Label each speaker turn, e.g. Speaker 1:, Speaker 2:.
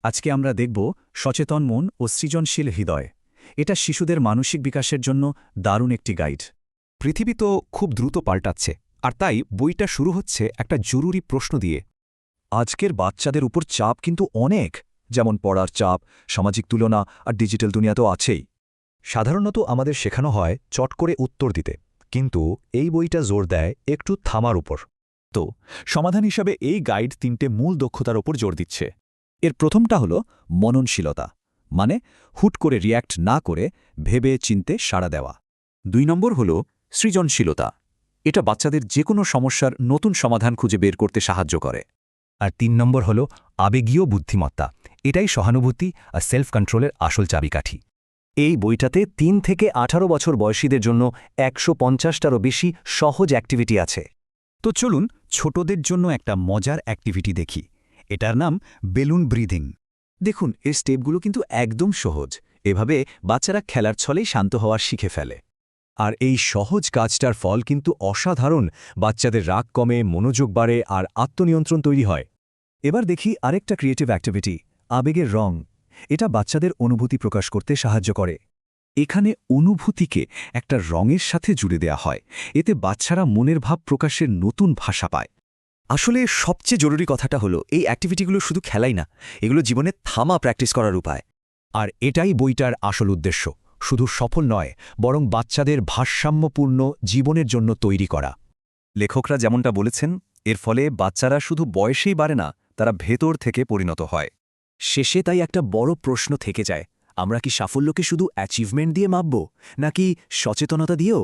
Speaker 1: আজকে আমরা দেখব সচেতন মন ও সৃজনশীল হৃদয়। এটা শিশুদের মানসিক বিকাশের জন্য দারুণ একটি গাইড।
Speaker 2: পৃথিবী তো খুব দ্রুত পাল্টাচ্ছে, আর তাই বইটা শুরু হচ্ছে একটা জরুরি প্রশ্ন দিয়ে।
Speaker 3: আজকের বাচ্চাদের উপর চাপ কিন্তু অনেক, যেমন পড়ার চাপ, সামাজিক তুলনা আর ডিজিটাল দুনিয়া তো আছেই। সাধারণত আমাদের শেখানো হয় চট করে উত্তর দিতে, কিন্তু এই বইটা জোর দেয় একটু থামার উপর।
Speaker 4: তো সমাধান হিসাবে এই গাইড ৩টে মূল দক্ষতার ওপর জোর দিচ্ছে।
Speaker 1: এর প্রথমটা হল মননশীলতা, মানে হুট করে রিয়্যাক্ট না করে ভেবে চিনতে সাড়া দেওয়া।
Speaker 4: ২ নম্বর হল সৃজনশীলতা। এটা বাচ্চাদের যে কোনো সমস্যার নতুন সমাধান খুঁজে বের করতে সাহায্য করে।
Speaker 3: আর ৩ নম্বর হল আবেগীয় বুদ্ধিমত্তা। এটাই সহানুভূতি আর সেলফ কন্ট্রোলের আসল চাবিকাঠি। এই বইটাতে ৩ থেকে ১৮ বছর বয়সীদের জন্য ১৫০টারও বেশি সহজ অ্যাক্টিভিটি আছে।
Speaker 1: তো চলুন ছোটদের জন্য একটা মজার অ্যাক্টিভিটি দেখি। এটার নাম বেলুন ব্রিদিং। দেখুন, এর স্টেপগুলো কিন্তু একদম সহজ। এভাবে বাচ্চারা খেলার ছলেই শান্ত হওয়া শিখে ফেলে।
Speaker 3: আর এই সহজ কাজটার ফল কিন্তু অসাধারণ। বাচ্চাদের রাগ কমে, মনোযোগ বাড়ে আর আত্মনিয়ন্ত্রণ তৈরি হয়।
Speaker 1: এবার দেখি আরেকটা ক্রিয়েটিভ অ্যাক্টিভিটি, আবেগের রং। এটা বাচ্চাদের অনুভূতি প্রকাশ করতে সাহায্য করে। এখানে অনুভূতিকে একটা রঙের সাথে জুড়ে দেয়া হয়। এতে বাচ্চারা মনের ভাব প্রকাশের নতুন ভাষা পায়।
Speaker 5: আসলে সবচেয়ে জরুরি কথাটা হলো এই অ্যাক্টিভিটিগুলো শুধু খেলাই না, এগুলো জীবনে থামা প্র্যাকটিস করার উপায়।
Speaker 3: আর এটাই বইটার আসল উদ্দেশ্য, শুধু সফল নয়, বরং বাচ্চাদের ভারসাম্যপূর্ণ জীবনের জন্য তৈরি করা।
Speaker 2: লেখকরা যেমনটা বলেছেন, এর ফলে বাচ্চারা শুধু বয়সেই বাড়ে না, তারা ভেতর থেকে পরিণত হয়।
Speaker 5: শেষে তাই একটা বড় প্রশ্ন থেকে যায়, আমরা কি সাফল্যকে শুধু অ্যাচিভমেন্ট দিয়ে মাপব, নাকি সচেতনতা দিয়েও?